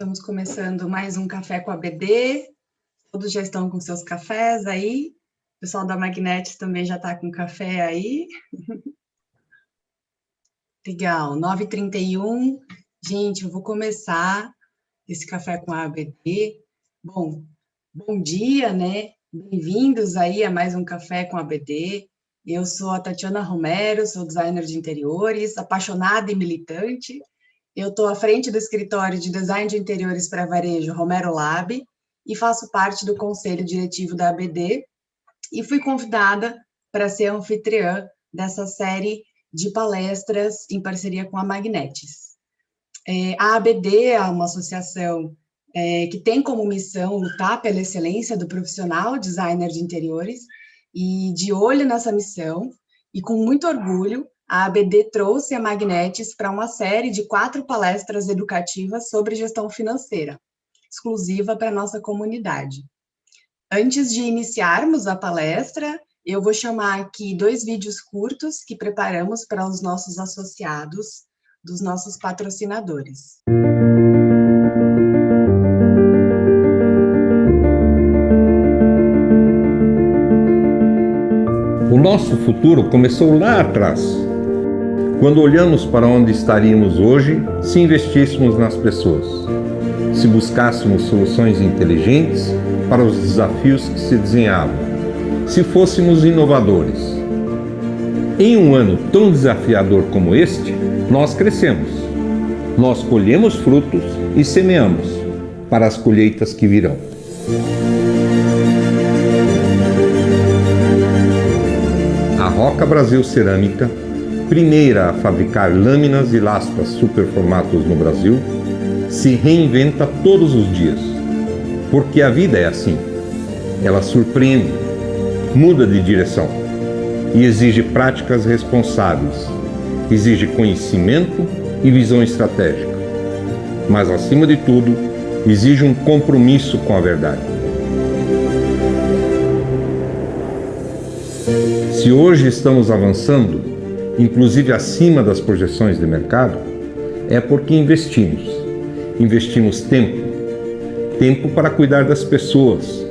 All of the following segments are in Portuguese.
Estamos começando mais um Café com a BD. Todos já estão com seus cafés aí. O pessoal da Magnetis também já está com café aí. Legal, 9h31. Gente, eu vou começar esse Café com a BD. Bom dia, né? Bem-vindos aí a mais um Café com a BD. Eu sou a Tatiana Romero, sou designer de interiores, apaixonada e militante. Eu estou à frente do escritório de design de interiores para varejo Romero Lab e faço parte do conselho diretivo da ABD e fui convidada para ser anfitriã dessa série de palestras em parceria com a Magnetis. A ABD é uma associação que tem como missão lutar pela excelência do profissional designer de interiores e de olho nessa missão e com muito orgulho, a ABD trouxe a Magnetis para uma série de 4 palestras educativas sobre gestão financeira, exclusiva para a nossa comunidade. Antes de iniciarmos a palestra, eu vou chamar aqui 2 vídeos curtos que preparamos para os nossos associados, dos nossos patrocinadores. O nosso futuro começou lá atrás, quando olhamos para onde estaríamos hoje se investíssemos nas pessoas, se buscássemos soluções inteligentes para os desafios que se desenhavam, se fôssemos inovadores. Em um ano tão desafiador como este, nós crescemos, nós colhemos frutos e semeamos para as colheitas que virão. A Roca Brasil Cerâmica, primeira a fabricar lâminas e lascas superformatos no Brasil, se reinventa todos os dias, porque a vida é assim. Ela surpreende, muda de direção e exige práticas responsáveis, exige conhecimento e visão estratégica, mas acima de tudo, exige um compromisso com a verdade. Se hoje estamos avançando, inclusive acima das projeções de mercado, é porque investimos tempo para cuidar das pessoas,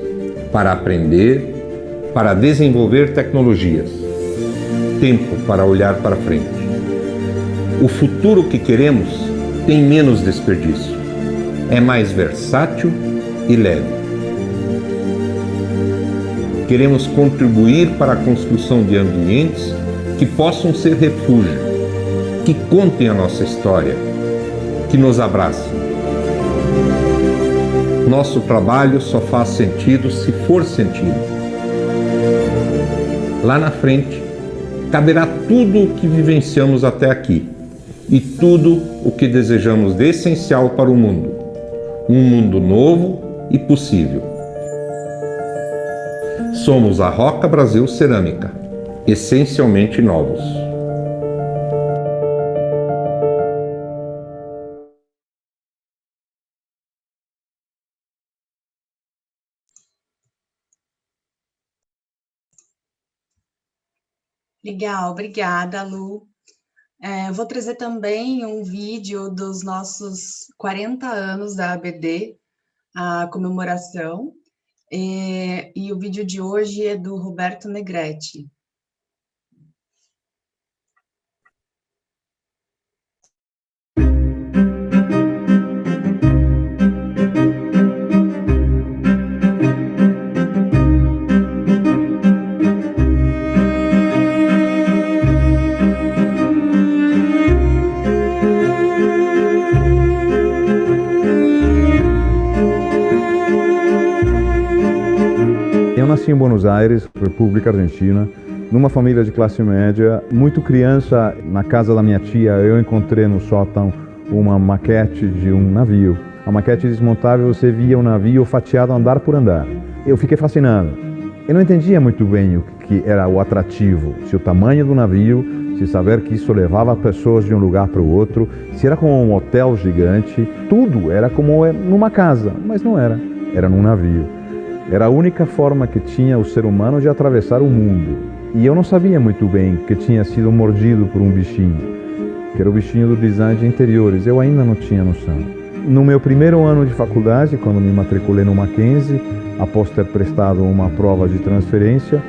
para aprender, para desenvolver tecnologias, tempo para olhar para frente. O futuro que queremos tem menos desperdício, é mais versátil e leve. Queremos contribuir para a construção de ambientes que possam ser refúgio, que contem a nossa história, que nos abracem. Nosso trabalho só faz sentido se for sentido. Lá na frente, caberá tudo o que vivenciamos até aqui e tudo o que desejamos de essencial para o mundo. Um mundo novo e possível. Somos a Roca Brasil Cerâmica, essencialmente novos. Legal, obrigada, Lu. Eu vou trazer também um vídeo dos nossos 40 anos da ABD, a comemoração, e o vídeo de hoje é do Roberto Negretti. Eu nasci em Buenos Aires, República Argentina, numa família de classe média. Muito criança, na casa da minha tia, eu encontrei no sótão uma maquete de um navio. A maquete desmontável, você via o navio fatiado andar por andar. Eu fiquei fascinado. Eu não entendia muito bem o que era o atrativo, se o tamanho do navio, se saber que isso levava pessoas de um lugar para o outro, se era como um hotel gigante. Tudo era como numa casa, mas não era. Era num navio. Era a única forma que tinha o ser humano de atravessar o mundo. E eu não sabia muito bem que tinha sido mordido por um bichinho, que era o bichinho do design de interiores. Eu ainda não tinha noção. no meu primeiro ano de faculdade, quando me matriculei no Mackenzie, após ter prestado uma prova de transferência,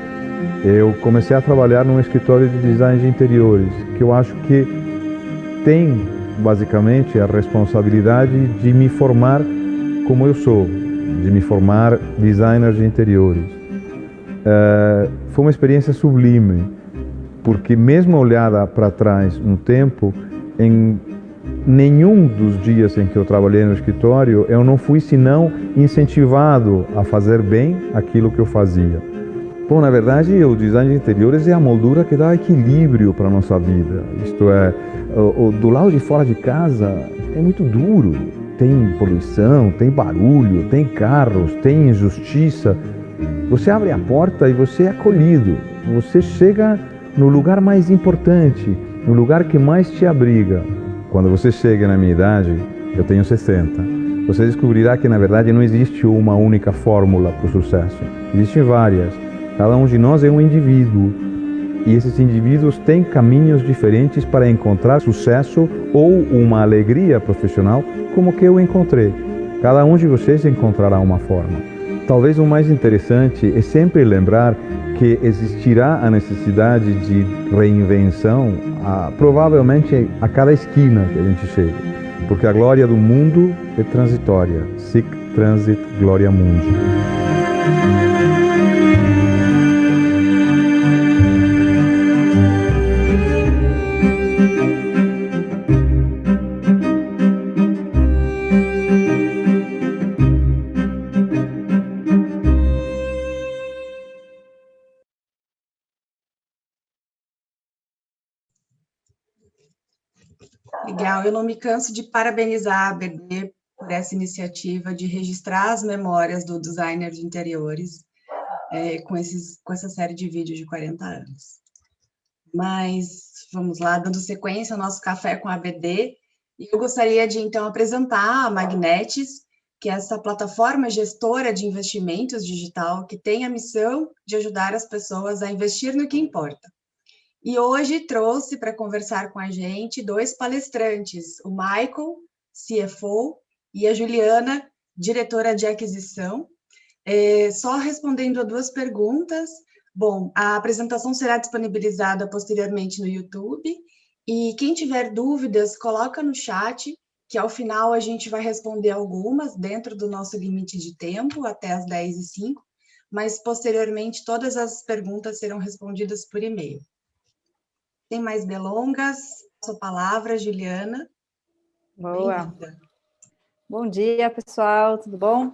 eu comecei a trabalhar num escritório de design de interiores, que eu acho que tem, basicamente, a responsabilidade de me formar como eu sou, de me formar designer de interiores. Foi uma experiência sublime, porque mesmo olhada para trás no tempo, em nenhum dos dias em que eu trabalhei no escritório, eu não fui senão incentivado a fazer bem aquilo que eu fazia. Bom, na verdade, o design de interiores é a moldura que dá equilíbrio para a nossa vida. Isto é, do lado de fora de casa é muito duro. Tem poluição, tem barulho, tem carros, tem injustiça. Você abre a porta e você é acolhido. Você chega no lugar mais importante, no lugar que mais te abriga. Quando você chega na minha idade, eu tenho 60, você descobrirá que, na verdade, não existe uma única fórmula para o sucesso. Existem várias. Cada um de nós é um indivíduo. E esses indivíduos têm caminhos diferentes para encontrar sucesso ou uma alegria profissional, como que eu encontrei. Cada um de vocês encontrará uma forma. Talvez o mais interessante é sempre lembrar que existirá a necessidade de reinvenção, provavelmente a cada esquina que a gente chega. Porque a glória do mundo é transitória. Sic transit gloria mundi. Legal, eu não me canso de parabenizar a ABD por essa iniciativa de registrar as memórias do designer de interiores com essa série de vídeos de 40 anos. Mas vamos lá, dando sequência ao nosso Café com a ABD, e eu gostaria de, então, apresentar a Magnetis, que é essa plataforma gestora de investimentos digital que tem a missão de ajudar as pessoas a investir no que importa. E hoje trouxe para conversar com a gente 2 palestrantes, o Michael, CFO, e a Juliana, diretora de aquisição. Só respondendo a 2 perguntas. Bom, a apresentação será disponibilizada posteriormente no YouTube, e quem tiver dúvidas, coloca no chat, que ao final a gente vai responder algumas dentro do nosso limite de tempo, até as 10h05, mas posteriormente todas as perguntas serão respondidas por e-mail. Sem mais delongas, sua palavra, Juliana. Boa. Bom dia, pessoal, tudo bom?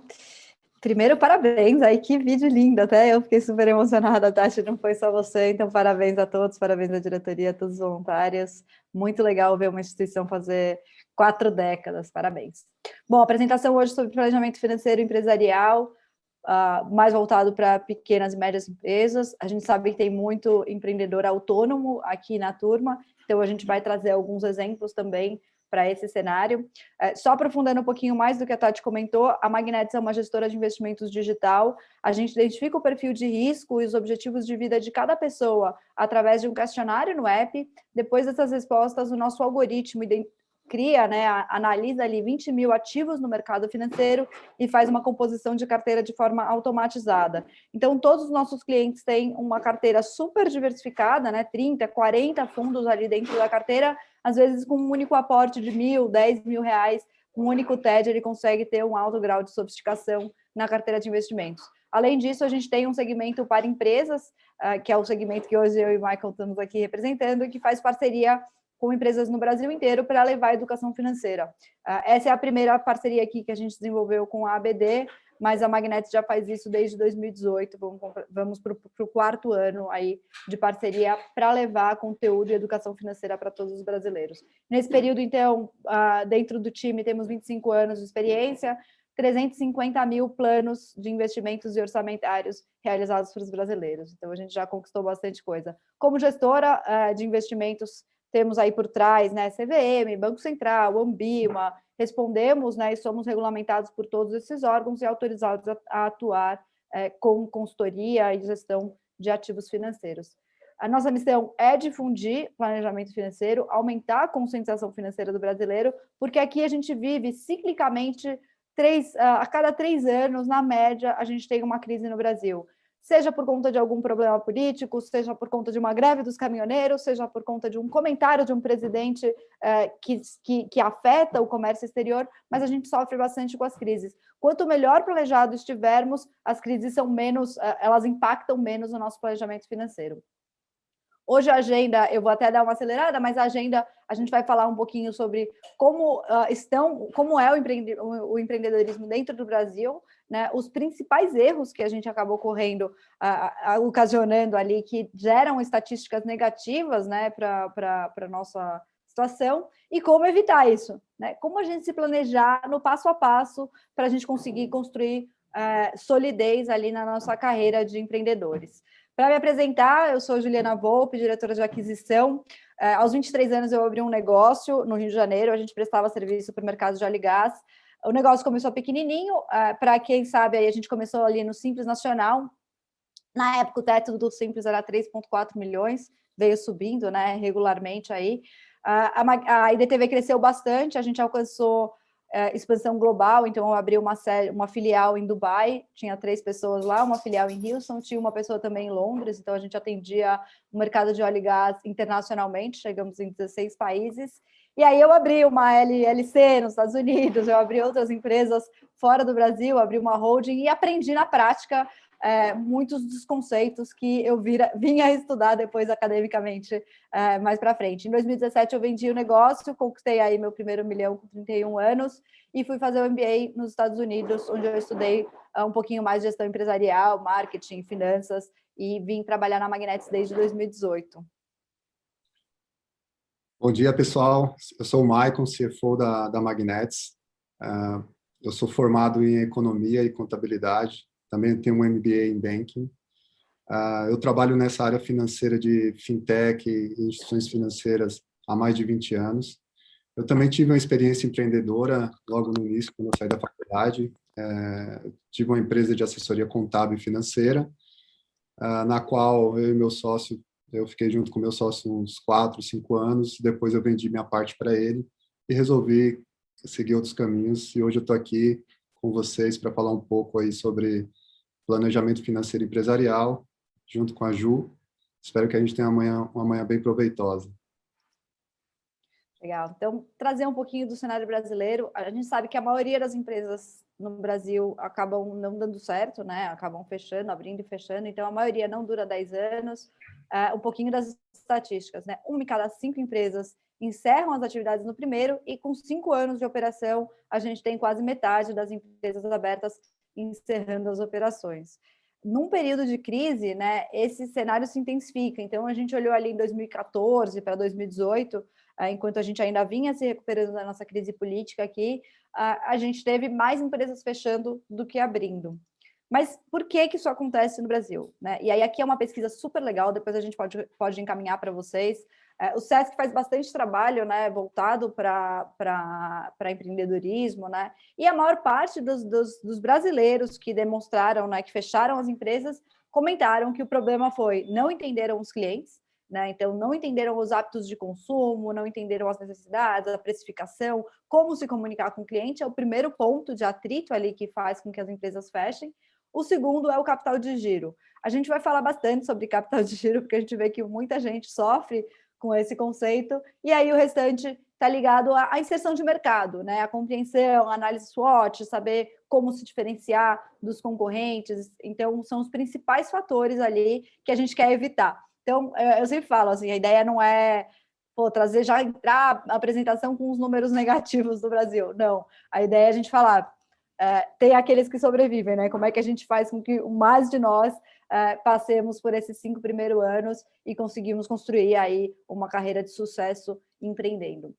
Primeiro, parabéns, aí que vídeo lindo, até eu fiquei super emocionada, Tati, não foi só você, então parabéns a todos, parabéns à diretoria, a todos os voluntários, muito legal ver uma instituição fazer 4 décadas, parabéns. Bom, a apresentação hoje sobre planejamento financeiro empresarial, mais voltado para pequenas e médias empresas. A gente sabe que tem muito empreendedor autônomo aqui na turma, então a gente vai trazer alguns exemplos também para esse cenário. Só aprofundando um pouquinho mais do que a Tati comentou, a Magnetis é uma gestora de investimentos digital. A gente identifica o perfil de risco e os objetivos de vida de cada pessoa através de um questionário no app. Depois dessas respostas, o nosso algoritmo cria, né, analisa ali 20 mil ativos no mercado financeiro e faz uma composição de carteira de forma automatizada. Então, todos os nossos clientes têm uma carteira super diversificada, né, 30, 40 fundos ali dentro da carteira, às vezes com um único aporte de 1.000, 10 mil reais, um único TED, ele consegue ter um alto grau de sofisticação na carteira de investimentos. Além disso, a gente tem um segmento para empresas, que é o segmento que hoje eu e o Michael estamos aqui representando, e que faz parceria com empresas no Brasil inteiro para levar a educação financeira. Essa é a primeira parceria aqui que a gente desenvolveu com a ABD, mas a Magnetis já faz isso desde 2018, vamos para o 4º ano aí de parceria para levar conteúdo e educação financeira para todos os brasileiros. Nesse período, então, dentro do time temos 25 anos de experiência, 350 mil planos de investimentos e orçamentários realizados para os brasileiros. Então, a gente já conquistou bastante coisa. Como gestora de investimentos, temos aí por trás, né, CVM, Banco Central, Ambima, respondemos, né, e somos regulamentados por todos esses órgãos e autorizados a atuar com consultoria e gestão de ativos financeiros. A nossa missão é difundir planejamento financeiro, aumentar a conscientização financeira do brasileiro, porque aqui a gente vive ciclicamente, a cada 3 anos, na média, a gente tem uma crise no Brasil. Seja por conta de algum problema político, seja por conta de uma greve dos caminhoneiros, seja por conta de um comentário de um presidente que afeta o comércio exterior, mas a gente sofre bastante com as crises. Quanto melhor planejado estivermos, as crises são menos, elas impactam menos o nosso planejamento financeiro. Hoje a agenda, eu vou até dar uma acelerada, mas a agenda, a gente vai falar um pouquinho sobre como é o empreendedorismo dentro do Brasil, né? Os principais erros que a gente acabou ocasionando ali, que geram estatísticas negativas, né, para a nossa situação, e como evitar isso, né? Como a gente se planejar no passo a passo para a gente conseguir construir solidez ali na nossa carreira de empreendedores. Para me apresentar, eu sou Juliana Volpe, diretora de aquisição. Aos 23 anos eu abri um negócio no Rio de Janeiro, a gente prestava serviço para o mercado de óleo e gás. O negócio começou pequenininho, para quem sabe, aí a gente começou ali no Simples Nacional. Na época o teto do Simples era 3,4 milhões, veio subindo, né, regularmente aí. A IDTV cresceu bastante, a gente alcançou expansão global, então eu abri uma filial em Dubai, tinha 3 pessoas lá, uma filial em Houston, tinha uma pessoa também em Londres, então a gente atendia o mercado de óleo e gás internacionalmente, chegamos em 16 países, e aí eu abri uma LLC nos Estados Unidos, eu abri outras empresas fora do Brasil, abri uma holding e aprendi na prática muitos dos conceitos que eu vinha estudar depois academicamente mais para frente. Em 2017 eu vendi o negócio, conquistei aí meu primeiro milhão com 31 anos e fui fazer o MBA nos Estados Unidos, onde eu estudei um pouquinho mais de gestão empresarial, marketing, finanças e vim trabalhar na Magnetis desde 2018. Bom dia, pessoal. Eu sou o Maicon, CFO da Magnetis. Eu sou formado em Economia e Contabilidade. Também tenho um MBA em Banking. Eu trabalho nessa área financeira de fintech e instituições financeiras há mais de 20 anos. Eu também tive uma experiência empreendedora logo no início, quando eu saí da faculdade. Tive uma empresa de assessoria contábil e financeira, na qual eu e meu sócio, eu fiquei junto com meu sócio uns 4, 5 anos. Depois eu vendi minha parte para ele e resolvi seguir outros caminhos. E hoje eu estou aqui com vocês para falar um pouco aí sobre planejamento financeiro empresarial, junto com a Ju. Espero que a gente tenha uma manhã bem proveitosa. Legal. Então, trazer um pouquinho do cenário brasileiro. A gente sabe que a maioria das empresas no Brasil acabam não dando certo, né? Acabam fechando, abrindo e fechando. Então, a maioria não dura 10 anos. Um pouquinho das estatísticas, né? 1 em cada 5 empresas encerram as atividades no primeiro e com 5 anos de operação, a gente tem quase metade das empresas abertas encerrando as operações. Num período de crise, né, esse cenário se intensifica. Então, a gente olhou ali em 2014 para 2018, enquanto a gente ainda vinha se recuperando da nossa crise política aqui, a gente teve mais empresas fechando do que abrindo. Mas por que isso acontece no Brasil, né? E aí aqui é uma pesquisa super legal, depois a gente pode encaminhar para vocês. O SESC faz bastante trabalho, né, voltado para empreendedorismo, né? E a maior parte dos brasileiros que demonstraram, né, que fecharam as empresas, comentaram que o problema foi não entenderam os clientes, né? Então não entenderam os hábitos de consumo, não entenderam as necessidades, a precificação, como se comunicar com o cliente, é o primeiro ponto de atrito ali que faz com que as empresas fechem. O segundo é o capital de giro. A gente vai falar bastante sobre capital de giro, porque a gente vê que muita gente sofre com esse conceito, e aí o restante está ligado à inserção de mercado, né? A compreensão, a análise SWOT, saber como se diferenciar dos concorrentes. Então, são os principais fatores ali que a gente quer evitar. Então, eu sempre falo assim, a ideia não é entrar a apresentação com os números negativos do Brasil. Não, a ideia é a gente falar, tem aqueles que sobrevivem, né? Como é que a gente faz com que o mais de nós passemos por esses 5 primeiros anos e conseguimos construir aí uma carreira de sucesso empreendendo.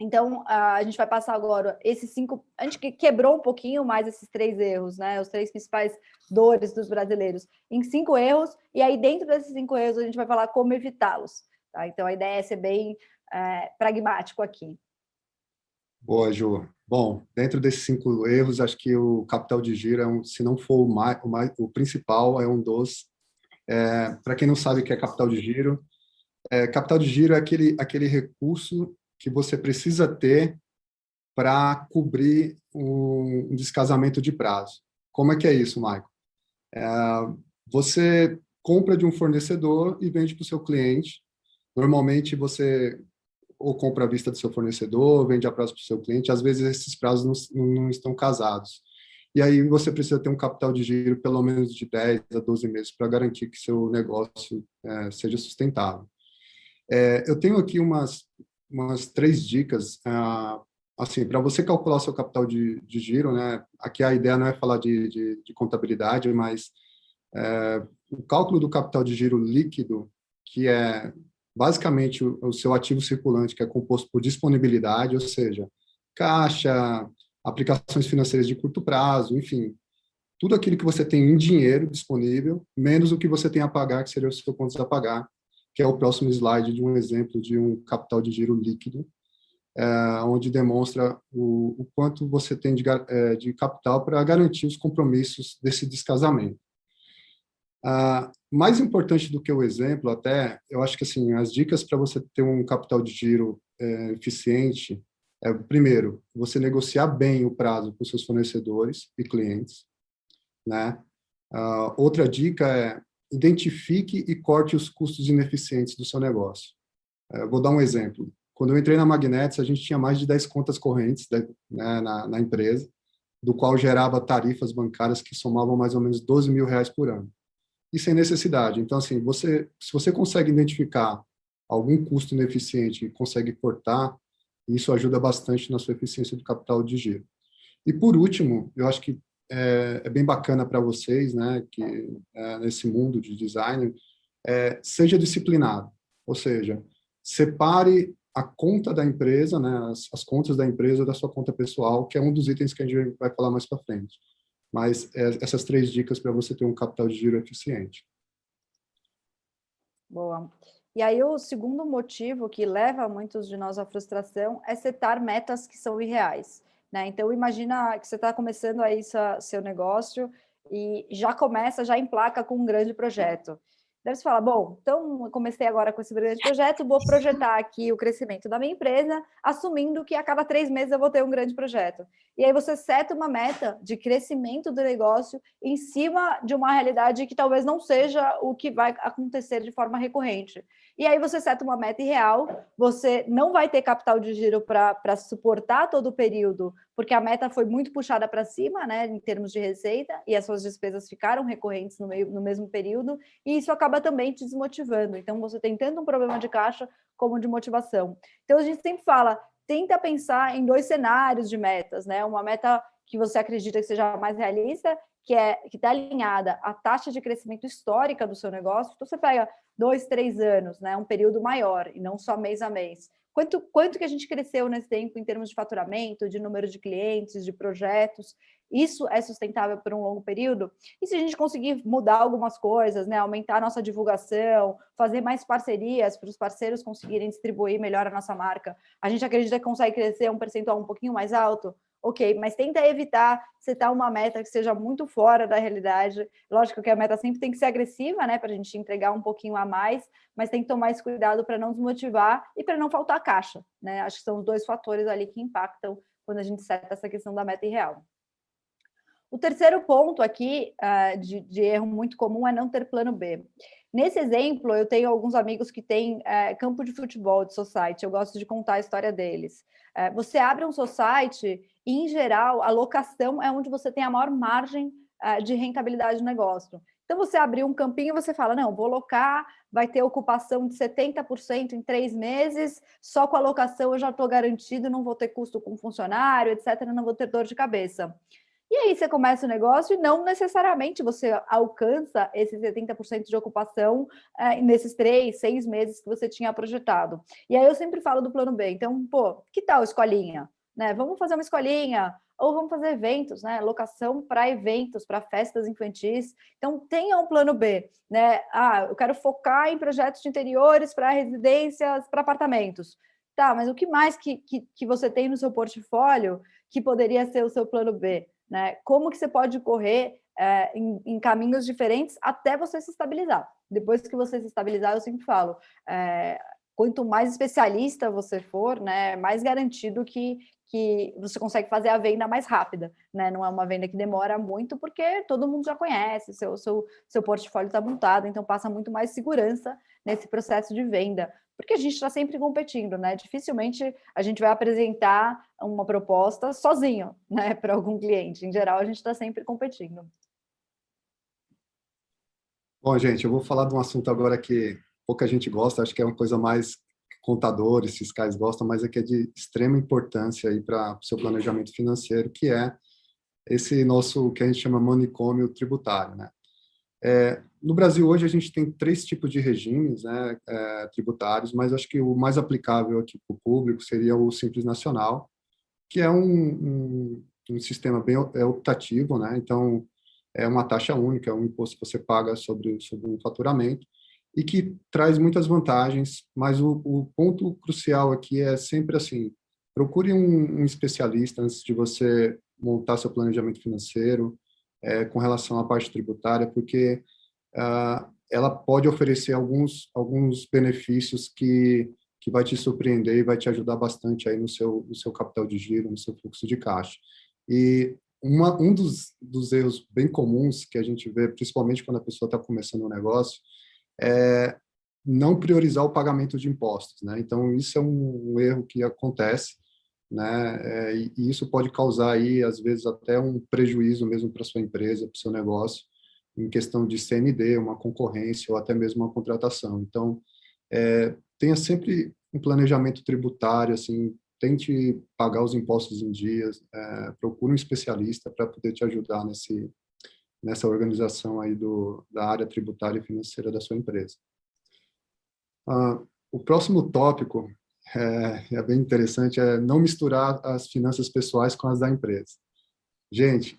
Então, a gente vai passar agora esses 5... A gente quebrou um pouquinho mais esses 3 erros, né? Os 3 principais dores dos brasileiros em 5 erros, e aí dentro desses 5 erros a gente vai falar como evitá-los. Tá? Então, a ideia é ser bem pragmático aqui. Boa, Ju. Bom, dentro desses 5 erros, acho que o capital de giro, se não for o principal, é um dos Para quem não sabe o que é capital de giro é aquele recurso que você precisa ter para cobrir um descasamento de prazo. Como é que é isso, Michael? Você compra de um fornecedor e vende para o seu cliente. Normalmente, você ou compra à vista do seu fornecedor, vende a prazo para o seu cliente. Às vezes, esses prazos não estão casados. E aí, você precisa ter um capital de giro pelo menos de 10 a 12 meses para garantir que seu negócio seja sustentável. Eu tenho aqui umas 3 dicas, assim, para você calcular o seu capital de giro, né? Aqui a ideia não é falar de contabilidade, mas o cálculo do capital de giro líquido, que é basicamente o seu ativo circulante, que é composto por disponibilidade, ou seja, caixa, aplicações financeiras de curto prazo, enfim, tudo aquilo que você tem em dinheiro disponível, menos o que você tem a pagar, que seria o seu contas a pagar, que é o próximo slide de um exemplo de um capital de giro líquido, onde demonstra o quanto você tem de capital para garantir os compromissos desse descasamento. Mais importante do que o exemplo, até, eu acho que assim, as dicas para você ter um capital de giro eficiente primeiro, você negociar bem o prazo com seus fornecedores e clientes, né? Outra dica é identifique e corte os custos ineficientes do seu negócio. Vou dar um exemplo. Quando eu entrei na Magnetics, a gente tinha mais de 10 contas correntes, né, na empresa, do qual gerava tarifas bancárias que somavam mais ou menos R$12 mil por ano. E sem necessidade. Então, assim, se você consegue identificar algum custo ineficiente e consegue cortar, isso ajuda bastante na sua eficiência do capital de giro. E, por último, eu acho que é bem bacana para vocês, né, que nesse mundo de design, seja disciplinado. Ou seja, separe a conta da empresa, né, as contas da empresa da sua conta pessoal, que é um dos itens que a gente vai falar mais para frente. Mas essas 3 dicas para você ter um capital de giro eficiente. Boa. E aí o segundo motivo que leva muitos de nós à frustração é setar metas que são irreais, né? Então imagina que você está começando aí seu negócio e já emplaca com um grande projeto. Daí você fala, bom, então eu comecei agora com esse grande projeto, vou projetar aqui o crescimento da minha empresa, assumindo que a cada 3 meses eu vou ter um grande projeto. E aí você seta uma meta de crescimento do negócio em cima de uma realidade que talvez não seja o que vai acontecer de forma recorrente. E aí você seta uma meta irreal, você não vai ter capital de giro para suportar todo o período, porque a meta foi muito puxada para cima, né, em termos de receita, e as suas despesas ficaram recorrentes no mesmo período, e isso acaba também te desmotivando. Então, você tem tanto um problema de caixa como de motivação. Então, a gente sempre fala, tenta pensar em 2 cenários de metas, né? Uma meta que você acredita que seja mais realista, que está alinhada à taxa de crescimento histórica do seu negócio. Então, você pega 2, 3 anos, né? Um período maior, e não só mês a mês. Quanto que a gente cresceu nesse tempo em termos de faturamento, de número de clientes, de projetos? Isso é sustentável por um longo período? E se a gente conseguir mudar algumas coisas, né? Aumentar a nossa divulgação, fazer mais parcerias para os parceiros conseguirem distribuir melhor a nossa marca, a gente acredita que consegue crescer um percentual um pouquinho mais alto? Ok, mas tenta evitar setar uma meta que seja muito fora da realidade. Lógico que a meta sempre tem que ser agressiva, né, para a gente entregar um pouquinho a mais, mas tem que tomar esse cuidado para não desmotivar e para não faltar caixa, né? Acho que são os 2 fatores ali que impactam quando a gente seta essa questão da meta irreal. O terceiro ponto aqui de erro muito comum é não ter plano B. Nesse exemplo, eu tenho alguns amigos que têm campo de futebol de society, eu gosto de contar a história deles. Você abre um society e, em geral, a locação é onde você tem a maior margem de rentabilidade do negócio. Então, você abriu um campinho e você fala, não, vou locar, vai ter ocupação de 70% em 3 meses, só com a locação eu já estou garantido, não vou ter custo com funcionário, etc., não vou ter dor de cabeça. E aí você começa o negócio e não necessariamente você alcança esses 70% de ocupação nesses 3, 6 meses que você tinha projetado. E aí eu sempre falo do plano B. Então, pô, que tal escolinha? Né? Vamos fazer uma escolinha, ou vamos fazer eventos, né? Locação para eventos, para festas infantis. Então, tenha um plano B, né? Eu quero focar em projetos de interiores para residências, para apartamentos. Tá, mas o que mais que você tem no seu portfólio que poderia ser o seu plano B? Né? Como que você pode correr em caminhos diferentes até você se estabilizar? Depois que você se estabilizar, eu sempre falo, quanto mais especialista você for, né, mais garantido que você consegue fazer a venda mais rápida, né? Não é uma venda que demora muito, porque todo mundo já conhece, seu portfólio está montado, então passa muito mais segurança nesse processo de venda, porque a gente está sempre competindo, né? Dificilmente a gente vai apresentar uma proposta sozinho, né, para algum cliente. Em geral, a gente está sempre competindo. Bom, gente, eu vou falar de um assunto agora que pouca gente gosta, acho que é uma coisa mais que contadores, fiscais gostam, mas é que é de extrema importância aí para o seu planejamento financeiro, que é esse nosso, que a gente chama manicômio tributário, né? No Brasil, hoje, a gente tem 3 tipos de regimes, né, tributários, mas acho que o mais aplicável aqui para o público seria o Simples Nacional, que é um sistema bem optativo, né? Então, é uma taxa única, é um imposto que você paga sobre um faturamento, e que traz muitas vantagens, mas o ponto crucial aqui é sempre assim, procure um especialista antes de você montar seu planejamento financeiro, com relação à parte tributária, porque ela pode oferecer alguns benefícios que vai te surpreender e vai te ajudar bastante aí no seu capital de giro, no seu fluxo de caixa. E um dos erros bem comuns que a gente vê, principalmente quando a pessoa está começando um negócio, é não priorizar o pagamento de impostos, né? Então, isso é um erro que acontece, né? E isso pode causar aí, às vezes, até um prejuízo mesmo para sua empresa, para o seu negócio, em questão de CMD, uma concorrência ou até mesmo uma contratação. Então, tenha sempre um planejamento tributário, assim, tente pagar os impostos em dias, procure um especialista para poder te ajudar nessa organização aí da área tributária e financeira da sua empresa. O próximo tópico é bem interessante, é não misturar as finanças pessoais com as da empresa. Gente,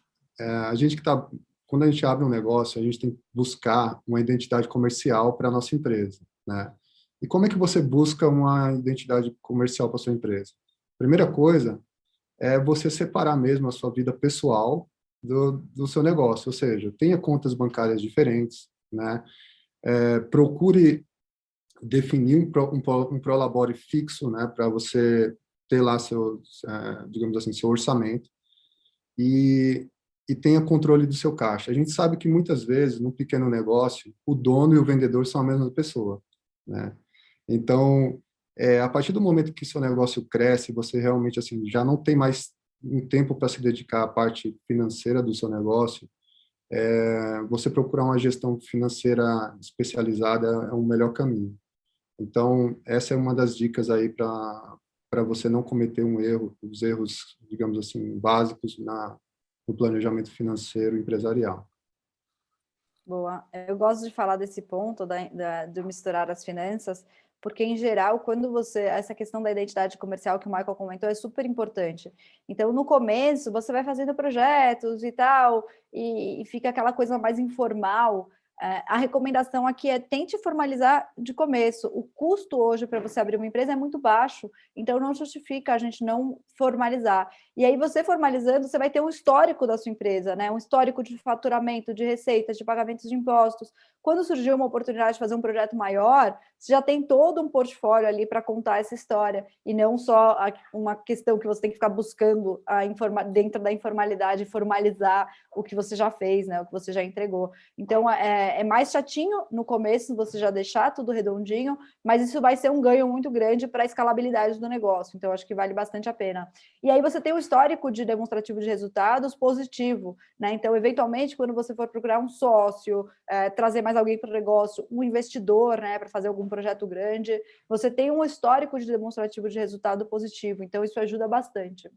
quando a gente abre um negócio, a gente tem que buscar uma identidade comercial para a nossa empresa, né? E como é que você busca uma identidade comercial para a sua empresa? Primeira coisa é você separar mesmo a sua vida pessoal do seu negócio, ou seja, tenha contas bancárias diferentes, né? Procure definir um prolabore fixo, né, para você ter lá digamos assim, seu orçamento e tenha controle do seu caixa. A gente sabe que muitas vezes, num pequeno negócio, o dono e o vendedor são a mesma pessoa, né? Então, a partir do momento que seu negócio cresce, você realmente assim já não tem mais um tempo para se dedicar à parte financeira do seu negócio, você procurar uma gestão financeira especializada é o melhor caminho. Então, essa é uma das dicas aí para você não cometer os erros, digamos assim, básicos no planejamento financeiro empresarial. Boa. Eu gosto de falar desse ponto de misturar as finanças, porque, em geral, essa questão da identidade comercial que o Michael comentou é super importante. Então, no começo, você vai fazendo projetos e tal, e fica aquela coisa mais informal. A recomendação aqui é tente formalizar de começo. O custo hoje para você abrir uma empresa é muito baixo, então não justifica a gente não formalizar. E aí você formalizando, você vai ter um histórico da sua empresa, né? Um histórico de faturamento, de receitas, de pagamentos de impostos. Quando surgir uma oportunidade de fazer um projeto maior, você já tem todo um portfólio ali para contar essa história, e não só uma questão que você tem que ficar buscando dentro da informalidade, formalizar o que você já fez, né? O que você já entregou. Então, é mais chatinho no começo você já deixar tudo redondinho, mas isso vai ser um ganho muito grande para a escalabilidade do negócio, então acho que vale bastante a pena. E aí você tem um histórico de demonstrativo de resultados positivo, né? Então, eventualmente, quando você for procurar um sócio, trazer mais alguém para o negócio, um investidor, né, para fazer algum projeto grande, você tem um histórico de demonstrativo de resultado positivo, então isso ajuda bastante.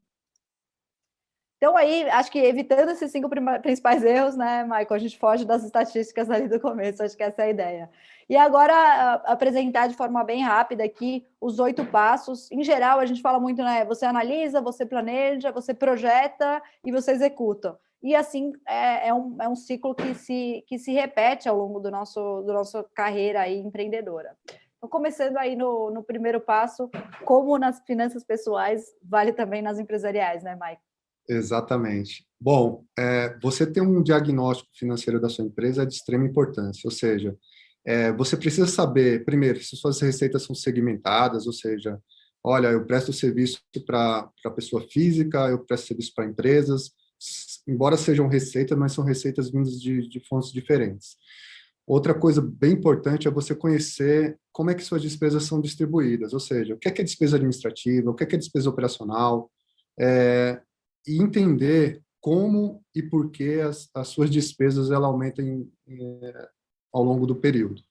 Então, aí, acho que evitando esses 5 principais erros, né, Michael, a gente foge das estatísticas ali do começo, acho que essa é a ideia. E agora, apresentar de forma bem rápida aqui os 8 passos. Em geral, a gente fala muito, né, você analisa, você planeja, você projeta e você executa. E, assim, é um ciclo que se repete ao longo da nossa carreira aí empreendedora. Então, começando aí no primeiro passo, como nas finanças pessoais, vale também nas empresariais, né, Michael? Exatamente. Bom, você ter um diagnóstico financeiro da sua empresa é de extrema importância, ou seja, Você precisa saber, primeiro, se suas receitas são segmentadas, ou seja, olha, eu presto serviço para pessoa física, eu presto serviço para empresas, embora sejam receitas, mas são receitas vindas de fontes diferentes. Outra coisa bem importante é você conhecer como é que suas despesas são distribuídas, ou seja, o que é despesa administrativa, o que é despesa operacional, e entender como e por que as suas despesas ela aumentam ao longo do período,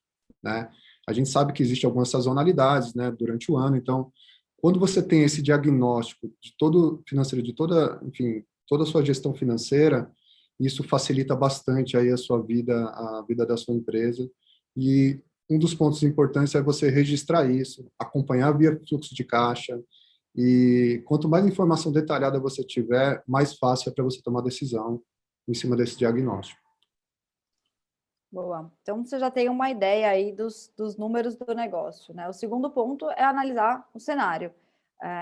né? A gente sabe que existe algumas sazonalidades, né, durante o ano, então, quando você tem esse diagnóstico de todo financeiro, de toda, enfim, toda a sua gestão financeira, isso facilita bastante aí a vida da sua empresa. E um dos pontos importantes é você registrar isso, acompanhar via fluxo de caixa, e quanto mais informação detalhada você tiver, mais fácil é para você tomar decisão em cima desse diagnóstico. Boa. Então, você já tem uma ideia aí dos números do negócio, né? O segundo ponto é analisar o cenário.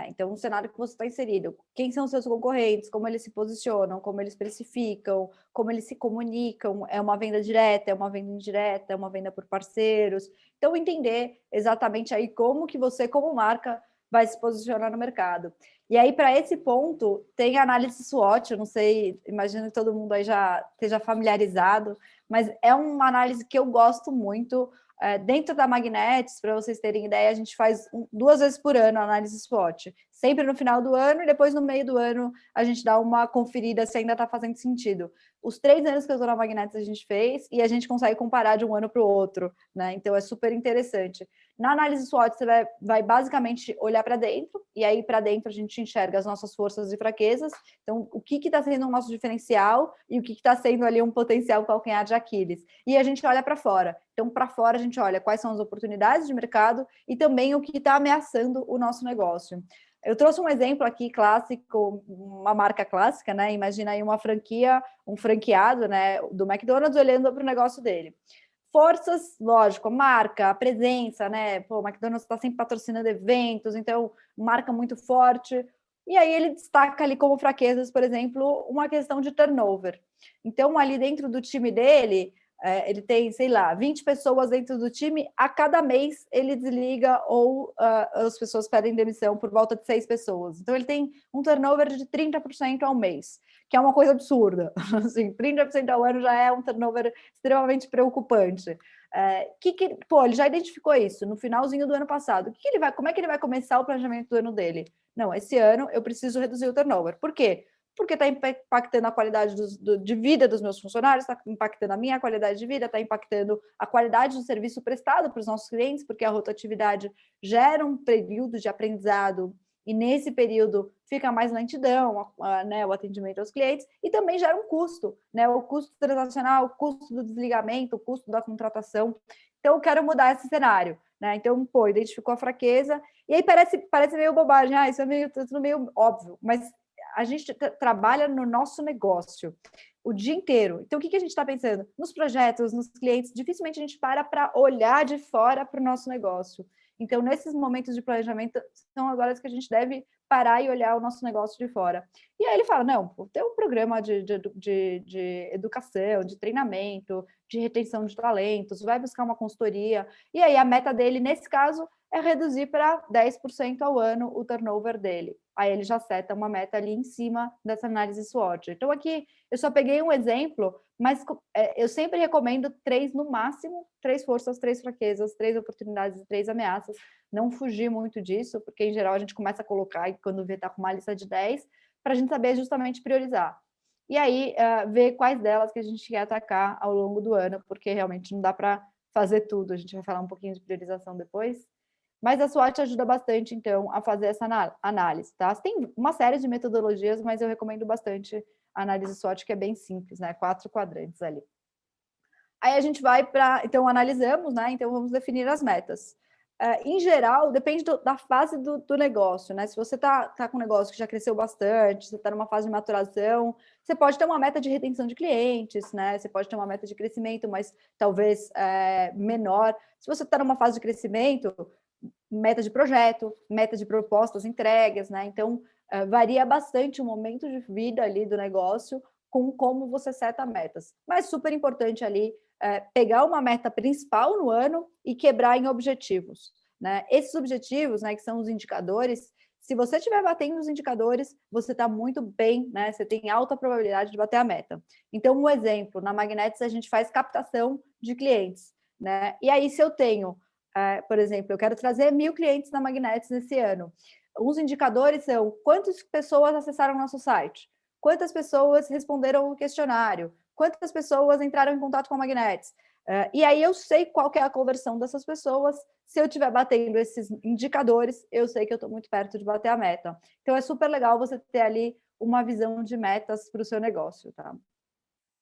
Então, o cenário que você está inserido. Quem são os seus concorrentes, como eles se posicionam, como eles precificam, como eles se comunicam. É uma venda direta, é uma venda indireta, é uma venda por parceiros. Então, entender exatamente aí como que você, como marca, vai se posicionar no mercado. E aí, para esse ponto, tem a análise SWOT, eu não sei, imagino que todo mundo aí já esteja familiarizado, mas é uma análise que eu gosto muito. Dentro da Magnetics, para vocês terem ideia, a gente faz 2 vezes por ano a análise SWOT. Sempre no final do ano e depois no meio do ano a gente dá uma conferida se ainda está fazendo sentido. Os 3 anos que eu estou na Magnetics a gente fez e a gente consegue comparar de um ano para o outro, né? Então é super interessante. Na análise SWOT, você vai basicamente olhar para dentro, e aí para dentro a gente enxerga as nossas forças e fraquezas. Então, o que está sendo o nosso diferencial e o que está sendo ali um potencial calcanhar de Aquiles. E a gente olha para fora. Então, para fora a gente olha quais são as oportunidades de mercado e também o que está ameaçando o nosso negócio. Eu trouxe um exemplo aqui clássico, uma marca clássica, né? Imagina aí uma franquia, um franqueado, né, do McDonald's olhando para o negócio dele. Forças, lógico, marca, a presença, né? Pô, o McDonald's está sempre patrocinando eventos, então marca muito forte. E aí ele destaca ali como fraquezas, por exemplo, uma questão de turnover. Então, ali dentro do time dele, ele tem, sei lá, 20 pessoas dentro do time, a cada mês ele desliga ou as pessoas pedem demissão por volta de 6 pessoas. Então, ele tem um turnover de 30% ao mês, que é uma coisa absurda. Assim, 30% ao ano já é um turnover extremamente preocupante. Ele já identificou isso no finalzinho do ano passado. Como é que ele vai começar o planejamento do ano dele? Não, esse ano eu preciso reduzir o turnover. Por quê? Porque está impactando a qualidade de vida dos meus funcionários, está impactando a minha qualidade de vida, está impactando a qualidade do serviço prestado para os nossos clientes, porque a rotatividade gera um período de aprendizado e nesse período fica mais lentidão, né, o atendimento aos clientes, e também gera um custo, né, o custo transacional, o custo do desligamento, o custo da contratação. Então, eu quero mudar esse cenário, né? Então, identificou a fraqueza, e aí parece meio bobagem, isso é tudo meio óbvio, mas a gente trabalha no nosso negócio o dia inteiro. Então, o que a gente está pensando? Nos projetos, nos clientes, dificilmente a gente para olhar de fora para o nosso negócio. Então, nesses momentos de planejamento, são agora que a gente deve parar e olhar o nosso negócio de fora. E aí ele fala, não, tem um programa de educação, de treinamento, de retenção de talentos, vai buscar uma consultoria. E aí a meta dele, nesse caso, é reduzir para 10% ao ano o turnover dele. Aí ele já seta uma meta ali em cima dessa análise SWOT. Então, aqui eu só peguei um exemplo, mas eu sempre recomendo 3 no máximo, 3 forças, 3 fraquezas, 3 oportunidades e 3 ameaças. Não fugir muito disso, porque em geral a gente começa a colocar, e quando vê, tá com uma lista de 10, para a gente saber justamente priorizar. E aí, ver quais delas que a gente quer atacar ao longo do ano, porque realmente não dá para fazer tudo. A gente vai falar um pouquinho de priorização depois. Mas a SWOT ajuda bastante, então, a fazer essa análise, tá? Tem uma série de metodologias, mas eu recomendo bastante a análise SWOT, que é bem simples, né? 4 quadrantes ali. Aí a gente vai para... Então, analisamos, né? Então, vamos definir as metas. Em geral, depende da fase do negócio, né? Se você está com um negócio que já cresceu bastante, você está numa fase de maturação, você pode ter uma meta de retenção de clientes, né? Você pode ter uma meta de crescimento, mas talvez menor. Se você está numa fase de crescimento, meta de projeto, meta de propostas entregues, né? Então, varia bastante o momento de vida ali do negócio com como você seta metas. Mas super importante ali pegar uma meta principal no ano e quebrar em objetivos, né? Esses objetivos, né, que são os indicadores, se você estiver batendo os indicadores, você está muito bem, né? Você tem alta probabilidade de bater a meta. Então, um exemplo, na Magnetics a gente faz captação de clientes, né? E aí, se eu tenho, por exemplo, eu quero trazer 1.000 clientes na Magnetics nesse ano, os indicadores são quantas pessoas acessaram o nosso site, quantas pessoas responderam o questionário, quantas pessoas entraram em contato com a Magnetics. E aí eu sei qual que é a conversão dessas pessoas. Se eu estiver batendo esses indicadores, eu sei que eu estou muito perto de bater a meta. Então, é super legal você ter ali uma visão de metas para o seu negócio, tá?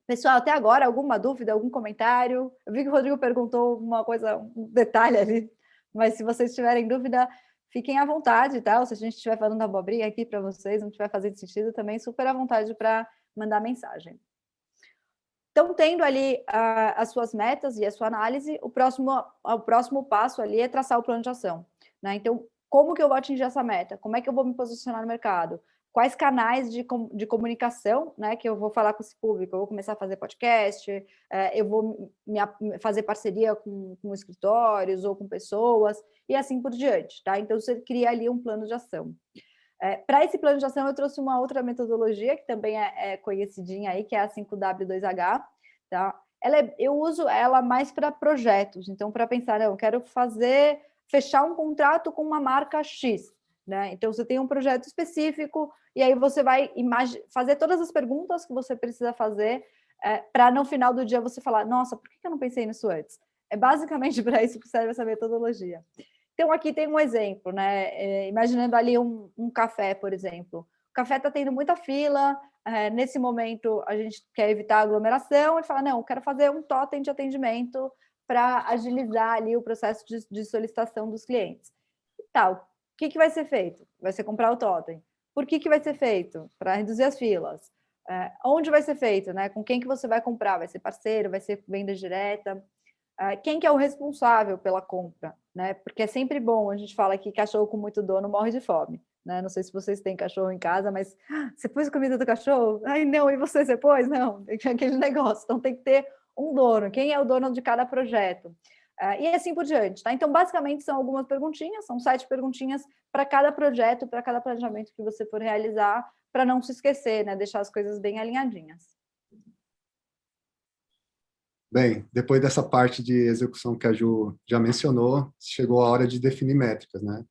Pessoal, até agora, alguma dúvida, algum comentário? Eu vi que o Rodrigo perguntou uma coisa, um detalhe ali, mas se vocês tiverem dúvida, fiquem à vontade, tá? Ou se a gente estiver falando abobrinha aqui para vocês, não estiver fazendo sentido, também super à vontade para mandar mensagem. Então, tendo ali as suas metas e a sua análise, o próximo passo ali é traçar o plano de ação, né? Então, como que eu vou atingir essa meta? Como é que eu vou me posicionar no mercado? Quais canais de comunicação, né, que eu vou falar com esse público? Eu vou começar a fazer podcast, eu vou fazer parceria com escritórios ou com pessoas, e assim por diante, tá? Então, você cria ali um plano de ação. Para esse plano de ação, eu trouxe uma outra metodologia, que também é conhecidinha aí, que é a 5W2H, tá? Eu uso ela mais para projetos, então, para pensar, não, eu quero fechar um contrato com uma marca X, né? Então, você tem um projeto específico, e aí você vai fazer todas as perguntas que você precisa fazer, para no final do dia você falar, nossa, por que eu não pensei nisso antes? É basicamente para isso que serve essa metodologia. Então, aqui tem um exemplo, né? Imaginando ali um café, por exemplo. O café está tendo muita fila, nesse momento a gente quer evitar aglomeração e fala, não, eu quero fazer um totem de atendimento para agilizar ali o processo de solicitação dos clientes. E tal, o que vai ser feito? Vai ser comprar o totem. Por que vai ser feito? Para reduzir as filas. Onde vai ser feito, né? Com quem que você vai comprar? Vai ser parceiro? Vai ser venda direta? Quem que é o responsável pela compra, né? Porque é sempre bom, a gente fala que cachorro com muito dono morre de fome, né? Não sei se vocês têm cachorro em casa, mas você pôs a comida do cachorro? Ai, não, e você pôs? Não, tem aquele negócio, então tem que ter um dono, quem é o dono de cada projeto? E assim por diante, tá? Então, basicamente, são algumas perguntinhas, são 7 perguntinhas para cada projeto, para cada planejamento que você for realizar, para não se esquecer, né? Deixar as coisas bem alinhadinhas. Bem, depois dessa parte de execução que a Ju já mencionou, chegou a hora de definir métricas, né?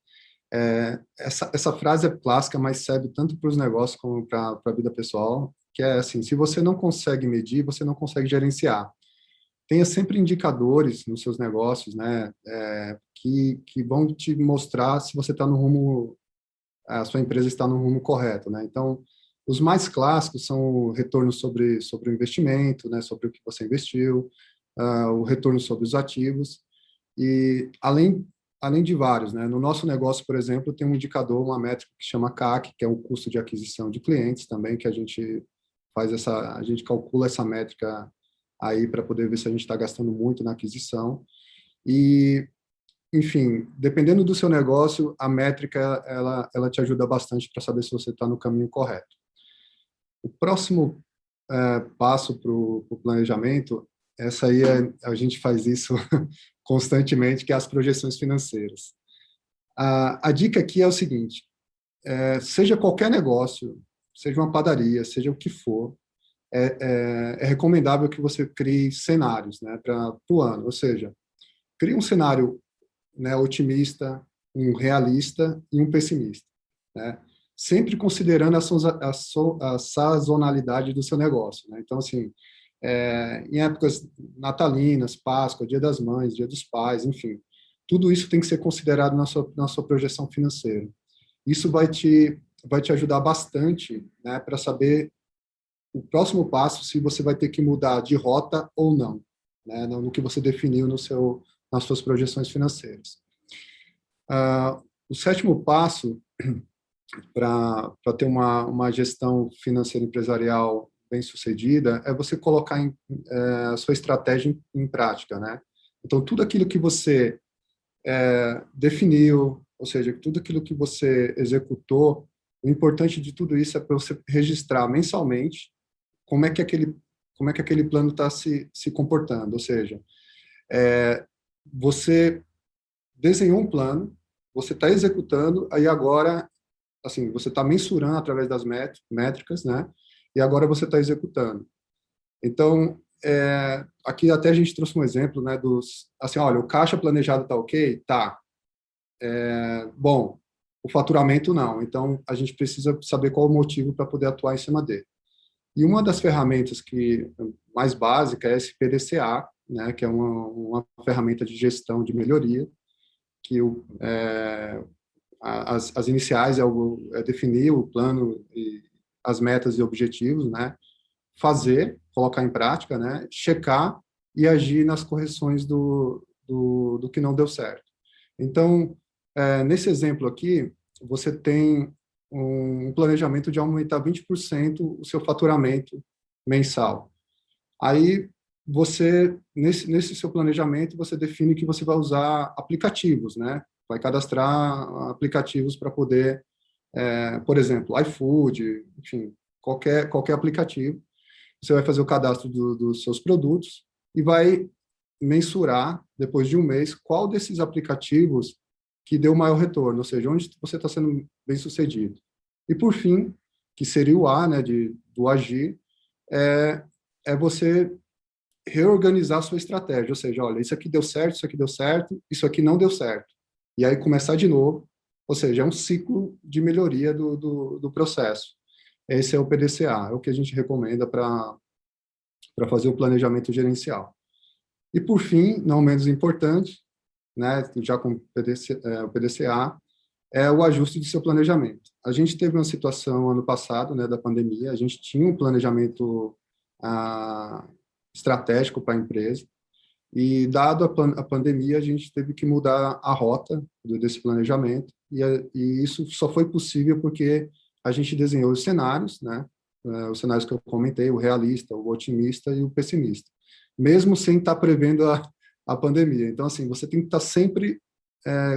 Essa frase é clássica, mas serve tanto para os negócios como para a vida pessoal, que é assim, se você não consegue medir, você não consegue gerenciar. Tenha sempre indicadores nos seus negócios, né, que vão te mostrar se você está no rumo, a sua empresa está no rumo correto, né? Então, os mais clássicos são o retorno sobre o investimento, né, sobre o que você investiu, o retorno sobre os ativos, e além de vários, né? No nosso negócio, por exemplo, tem um indicador, uma métrica que chama CAC, que é o custo de aquisição de clientes também, que a gente calcula essa métrica aí para poder ver se a gente está gastando muito na aquisição. E, enfim, dependendo do seu negócio, a métrica ela te ajuda bastante para saber se você está no caminho correto. O próximo passo para o planejamento, essa aí a gente faz isso constantemente, que é as projeções financeiras. A dica aqui é o seguinte, seja qualquer negócio, seja uma padaria, seja o que for, é recomendável que você crie cenários, né, para o ano, ou seja, crie um cenário, né, otimista, um realista e um pessimista, né? Sempre considerando a sazonalidade do seu negócio, né? Então, assim, em épocas natalinas, Páscoa, Dia das Mães, Dia dos Pais, enfim, tudo isso tem que ser considerado na sua projeção financeira. Isso vai te ajudar bastante, né, para saber o próximo passo, se você vai ter que mudar de rota ou não, né, no que você definiu nas suas projeções financeiras. O 7º passo, para ter uma gestão financeira empresarial bem-sucedida, é você colocar a sua estratégia em prática, né? Então, tudo aquilo que você definiu, ou seja, tudo aquilo que você executou, o importante de tudo isso é para você registrar mensalmente como é que aquele como é que aquele plano está se comportando. Ou seja, você desenhou um plano, você está executando, aí agora, assim, você está mensurando através das métricas, né? E agora você está executando. Então, aqui até a gente trouxe um exemplo, né, assim, olha, o caixa planejado está ok? Tá. Bom, o faturamento não. Então, a gente precisa saber qual o motivo para poder atuar em cima dele. E uma das ferramentas mais básica é esse PDCA, né, que é uma ferramenta de gestão de melhoria, que as iniciais é definir o plano, e as metas e objetivos, né, colocar em prática, né, checar e agir nas correções do que não deu certo. Então, nesse exemplo aqui, você tem um planejamento de aumentar 20% o seu faturamento mensal. Aí, nesse seu planejamento, você define que você vai usar aplicativos, né? Vai cadastrar aplicativos para poder, por exemplo, iFood, enfim, qualquer aplicativo. Você vai fazer o cadastro dos seus produtos e vai mensurar, depois de um mês, qual desses aplicativos que deu maior retorno, ou seja, onde você está sendo bem sucedido. E, por fim, que seria o A, né, do agir, é você reorganizar a sua estratégia, ou seja, olha, isso aqui deu certo, isso aqui não deu certo. E aí começar de novo, ou seja, é um ciclo de melhoria do processo. Esse é o PDCA, é o que a gente recomenda para fazer o planejamento gerencial. E, por fim, não menos importante, né, já com o PDCA, é o ajuste do seu planejamento. A gente teve uma situação ano passado, né, da pandemia, a gente tinha um planejamento estratégico para a empresa, e, dado a pandemia, a gente teve que mudar a rota desse planejamento, e isso só foi possível porque a gente desenhou os cenários, né, os cenários que eu comentei, o realista, o otimista e o pessimista, mesmo sem estar prevendo a pandemia. Então, assim, você tem que estar sempre,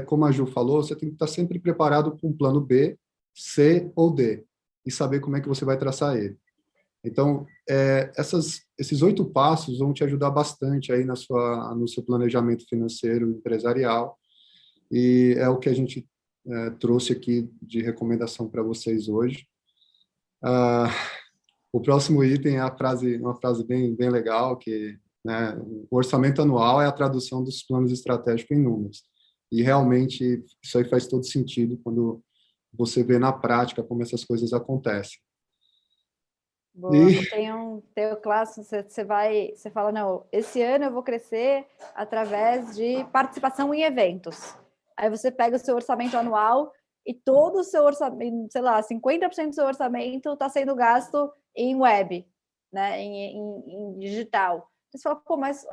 como a Ju falou, você tem que estar sempre preparado para um plano B, C ou D, e saber como é que você vai traçar ele. Então, esses 8 passos vão te ajudar bastante aí no seu planejamento financeiro empresarial, e é o que a gente trouxe aqui de recomendação para vocês hoje. O próximo item é uma frase bem legal, que, né, o orçamento anual é a tradução dos planos estratégicos em números. E realmente isso aí faz todo sentido quando você vê na prática como essas coisas acontecem. Boa. Tem um clássico, você fala, não, esse ano eu vou crescer através de participação em eventos. Aí você pega o seu orçamento anual e todo o seu orçamento, sei lá, 50% do seu orçamento está sendo gasto em web, né, em digital. Você fala, pô, mas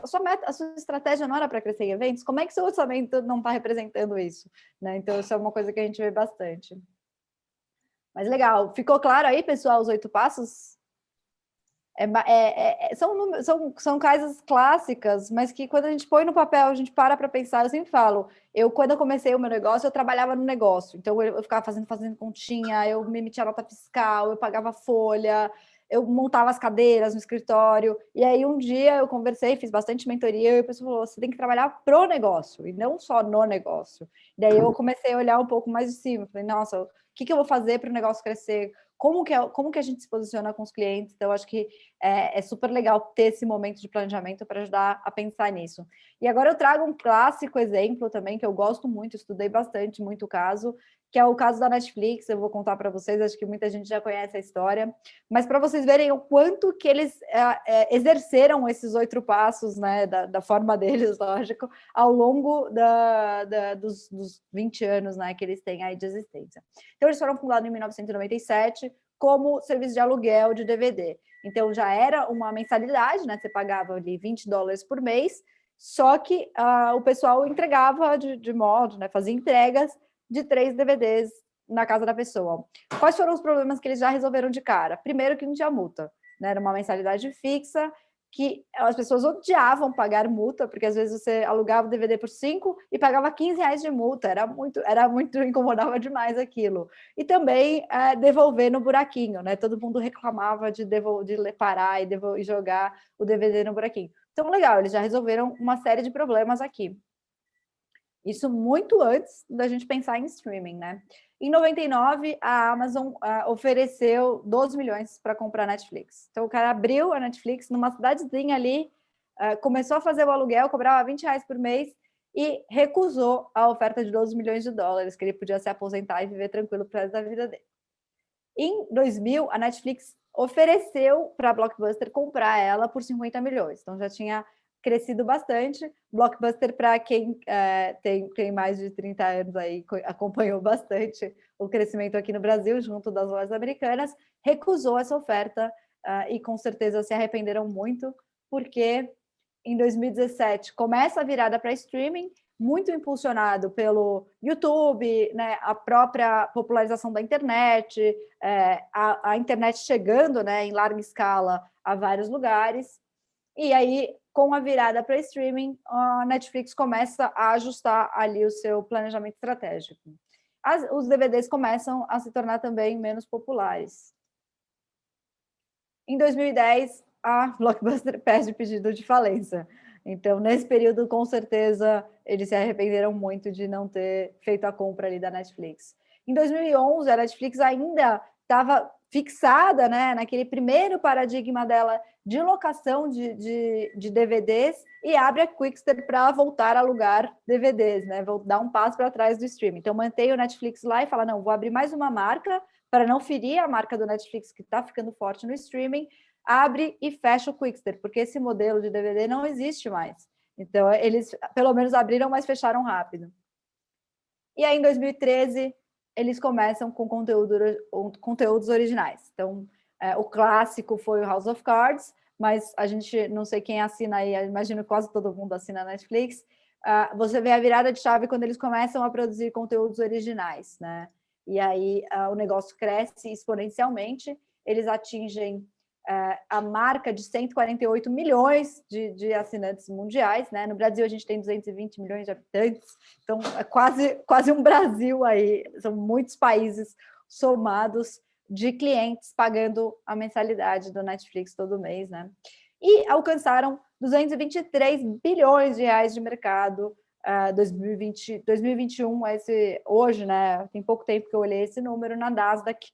a sua estratégia não era para crescer em eventos? Como é que seu orçamento não está representando isso? Né? Então, isso é uma coisa que a gente vê bastante. Mas legal. Ficou claro aí, pessoal, os 8 passos? São coisas clássicas, mas que quando a gente põe no papel, a gente para pensar. Eu sempre falo, quando eu comecei o meu negócio, eu trabalhava no negócio, então eu ficava fazendo continha, eu me emitia nota fiscal, eu pagava folha, eu montava as cadeiras no escritório, e aí um dia eu conversei, fiz bastante mentoria, e a pessoa falou, você tem que trabalhar pro negócio, e não só no negócio. E daí eu comecei a olhar um pouco mais de cima, falei, nossa, o que eu vou fazer para o negócio crescer? Como que a gente se posiciona com os clientes? Então, acho que é super legal ter esse momento de planejamento para ajudar a pensar nisso. E agora eu trago um clássico exemplo também, que eu gosto muito, estudei bastante, muito o caso, que é o caso da Netflix. Eu vou contar para vocês, acho que muita gente já conhece a história, mas para vocês verem o quanto que eles exerceram esses 8 passos, né, da forma deles, lógico, ao longo dos 20 anos, né, que eles têm aí de existência. Então, eles foram fundados em 1997 como serviço de aluguel de DVD. Então, já era uma mensalidade, né? Você pagava ali $20 por mês, só que o pessoal entregava de modo, né? Fazia entregas de 3 DVDs na casa da pessoa. Quais foram os problemas que eles já resolveram de cara? Primeiro, que não tinha multa, né? Era uma mensalidade fixa, que as pessoas odiavam pagar multa, porque às vezes você alugava o DVD por 5 e pagava R$ 15 de multa, era muito, incomodava demais aquilo. E também devolver no buraquinho, né? Todo mundo reclamava de parar e jogar o DVD no buraquinho. Então, legal, eles já resolveram uma série de problemas aqui. Isso muito antes da gente pensar em streaming, né? Em 99, a Amazon ofereceu 12 milhões para comprar a Netflix. Então, o cara abriu a Netflix numa cidadezinha ali, começou a fazer o aluguel, cobrava R$ 20 por mês e recusou a oferta de 12 milhões de dólares, que ele podia se aposentar e viver tranquilo pro resto da vida dele. Em 2000, a Netflix ofereceu para a Blockbuster comprar ela por 50 milhões. Então, já tinha crescido bastante. Blockbuster, para quem tem mais de 30 anos aí, acompanhou bastante o crescimento aqui no Brasil, junto das lojas americanas, recusou essa oferta e com certeza se arrependeram muito, porque em 2017 começa a virada para streaming, muito impulsionado pelo YouTube, né, a própria popularização da internet, a internet chegando, né, em larga escala a vários lugares. E aí, com a virada para streaming, a Netflix começa a ajustar ali o seu planejamento estratégico. Os DVDs começam a se tornar também menos populares. Em 2010, a Blockbuster pede pedido de falência. Então, nesse período, com certeza, eles se arrependeram muito de não ter feito a compra ali da Netflix. Em 2011, a Netflix ainda estava fixada, né, naquele primeiro paradigma dela de locação de DVDs e abre a Quickster para voltar a alugar DVDs, né, vou dar um passo para trás do streaming. Então, mantém o Netflix lá e fala, não, vou abrir mais uma marca para não ferir a marca do Netflix, que está ficando forte no streaming, abre e fecha o Quickster, porque esse modelo de DVD não existe mais. Então, eles pelo menos abriram, mas fecharam rápido. E aí, em 2013, eles começam com conteúdos originais. Então, o clássico foi o House of Cards, mas a gente, não sei quem assina aí, imagino que quase todo mundo assina a Netflix. Você vê a virada de chave quando eles começam a produzir conteúdos originais, né? E aí o negócio cresce exponencialmente, eles atingem a marca de 148 milhões de assinantes mundiais, né? No Brasil a gente tem 220 milhões de habitantes, então é quase um Brasil aí, são muitos países somados de clientes pagando a mensalidade do Netflix todo mês, né? E alcançaram 223 bilhões de reais de mercado. 2021, hoje, né? Tem pouco tempo que eu olhei esse número na Nasdaq,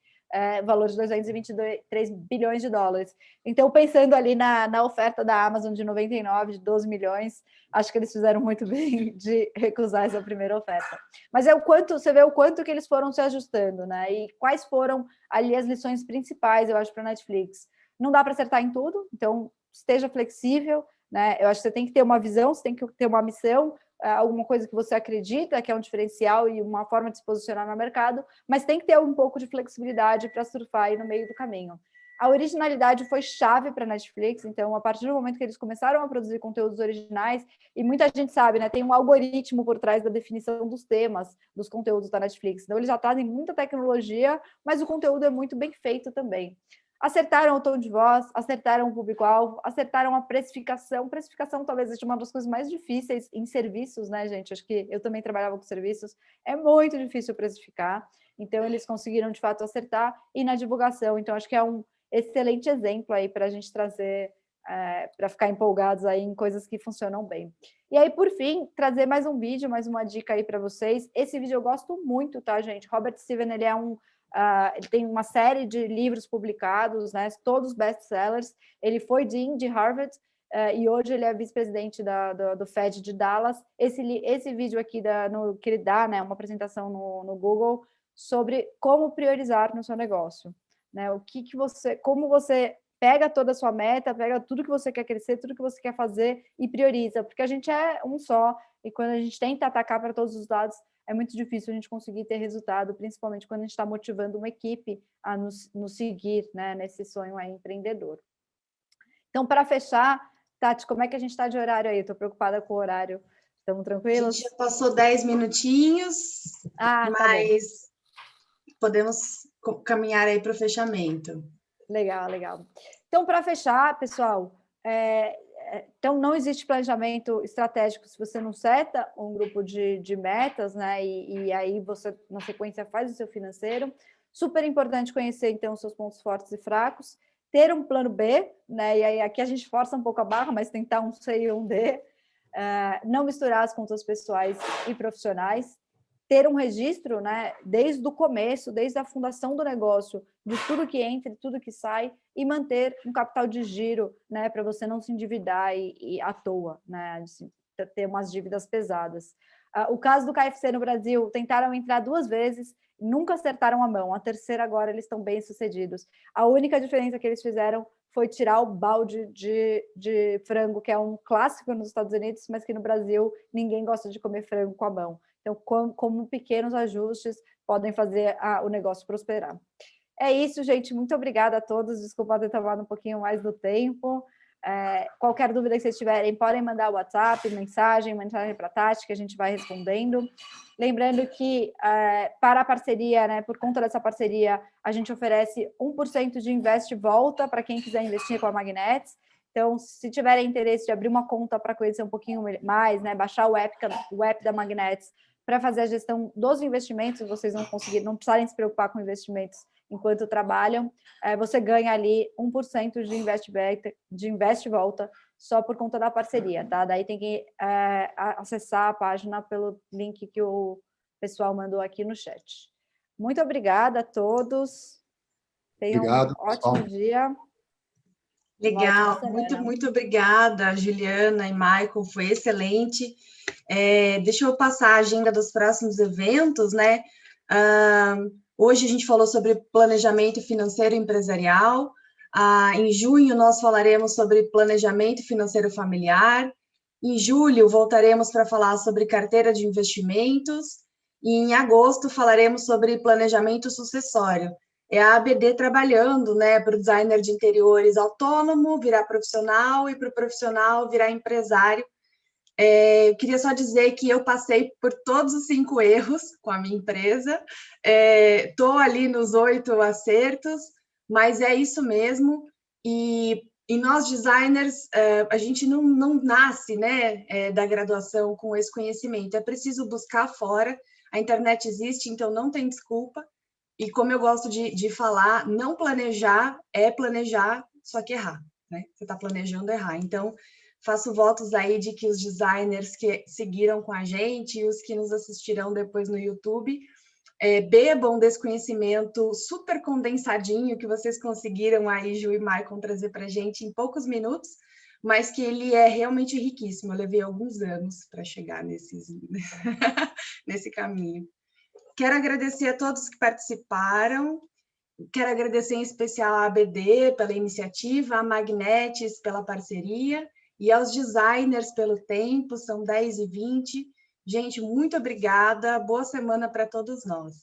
valor de 223 bilhões de dólares. Então, pensando ali na oferta da Amazon de 99, de 12 milhões, acho que eles fizeram muito bem de recusar essa primeira oferta. Mas você vê o quanto que eles foram se ajustando, né? E quais foram ali as lições principais, eu acho, para a Netflix. Não dá para acertar em tudo, então esteja flexível, né? Eu acho que você tem que ter uma visão, você tem que ter uma missão, alguma coisa que você acredita que é um diferencial e uma forma de se posicionar no mercado, mas tem que ter um pouco de flexibilidade para surfar aí no meio do caminho. A originalidade foi chave para a Netflix, então, a partir do momento que eles começaram a produzir conteúdos originais, e muita gente sabe, né, tem um algoritmo por trás da definição dos temas dos conteúdos da Netflix, então eles já trazem muita tecnologia, mas o conteúdo é muito bem feito também. Acertaram o tom de voz, acertaram o público-alvo, acertaram a precificação. Precificação talvez seja uma das coisas mais difíceis em serviços, né, gente? Acho que eu também trabalhava com serviços. É muito difícil precificar. Então, eles conseguiram, de fato, acertar. E na divulgação. Então, acho que é um excelente exemplo aí para a gente trazer, para ficar empolgados aí em coisas que funcionam bem. E aí, por fim, trazer mais um vídeo, mais uma dica aí para vocês. Esse vídeo eu gosto muito, tá, gente? Robert Steven, ele é ele tem uma série de livros publicados, né, todos best-sellers. Ele foi dean de Harvard e hoje ele é vice-presidente do Fed de Dallas. Esse vídeo aqui que ele dá, né, uma apresentação no Google sobre como priorizar no seu negócio, né? Como você pega toda a sua meta, pega tudo que você quer crescer, tudo que você quer fazer e prioriza, porque a gente é um só e quando a gente tenta atacar para todos os lados, é muito difícil a gente conseguir ter resultado, principalmente quando a gente está motivando uma equipe a nos seguir, né, nesse sonho aí empreendedor. Então, para fechar, Tati, como é que a gente está de horário aí? Estou preocupada com o horário. Estamos tranquilos? A gente já passou 10 minutinhos, mas podemos caminhar aí para o fechamento. Legal, legal. Então, para fechar, pessoal, Então, não existe planejamento estratégico se você não seta um grupo de metas, né? E aí você, na sequência, faz o seu financeiro. Super importante conhecer, então, os seus pontos fortes e fracos. Ter um plano B, né? E aí aqui a gente força um pouco a barra, mas tentar um C e um D. Não misturar as contas pessoais e profissionais. Ter um registro, né, desde o começo, desde a fundação do negócio, de tudo que entra e tudo que sai, e manter um capital de giro, né, para você não se endividar e à toa, né, assim, ter umas dívidas pesadas. O caso do KFC no Brasil, tentaram entrar 2 vezes, nunca acertaram a mão. A terceira agora eles estão bem sucedidos. A única diferença que eles fizeram foi tirar o balde de frango, que é um clássico nos Estados Unidos, mas que no Brasil ninguém gosta de comer frango com a mão. Então, como pequenos ajustes podem fazer o negócio prosperar. É isso, gente. Muito obrigada a todos. Desculpa ter tomado um pouquinho mais do tempo. Qualquer dúvida que vocês tiverem, podem mandar o WhatsApp, mensagem para a Tati, que a gente vai respondendo. Lembrando que, para a parceria, né, por conta dessa parceria, a gente oferece 1% de Invest Volta para quem quiser investir com a Magnetics. Então, se tiverem interesse de abrir uma conta para conhecer um pouquinho mais, né, baixar o app da Magnetics para fazer a gestão dos investimentos, vocês não precisarem se preocupar com investimentos enquanto trabalham, você ganha ali 1% de Invest Volta só por conta da parceria, tá? Daí tem que acessar a página pelo link que o pessoal mandou aqui no chat. Muito obrigada a todos. Tenham um ótimo dia. Legal, muito obrigada, Juliana e Michael, foi excelente. Deixa eu passar a agenda dos próximos eventos, né? Hoje a gente falou sobre planejamento financeiro empresarial. Em junho, nós falaremos sobre planejamento financeiro familiar. Em julho, voltaremos para falar sobre carteira de investimentos. E em agosto, falaremos sobre planejamento sucessório. É a ABD trabalhando, né, para o designer de interiores autônomo virar profissional e para o profissional virar empresário. Eu queria só dizer que eu passei por todos os 5 erros com a minha empresa, estou ali nos 8 acertos, mas é isso mesmo, e nós designers, a gente não nasce, né, da graduação com esse conhecimento, é preciso buscar fora, a internet existe, então não tem desculpa, e como eu gosto de falar, não planejar é planejar, só que errar, né? Você está planejando errar. Então, faço votos aí de que os designers que seguiram com a gente e os que nos assistirão depois no YouTube bebam desse conhecimento super condensadinho que vocês conseguiram aí, Ju e Maicon, trazer para a gente em poucos minutos, mas que ele é realmente riquíssimo. Eu levei alguns anos para chegar nesse caminho. Quero agradecer a todos que participaram, quero agradecer em especial a ABD pela iniciativa, a Magnetics pela parceria e aos designers pelo tempo, são 10h20. Gente, muito obrigada, boa semana para todos nós.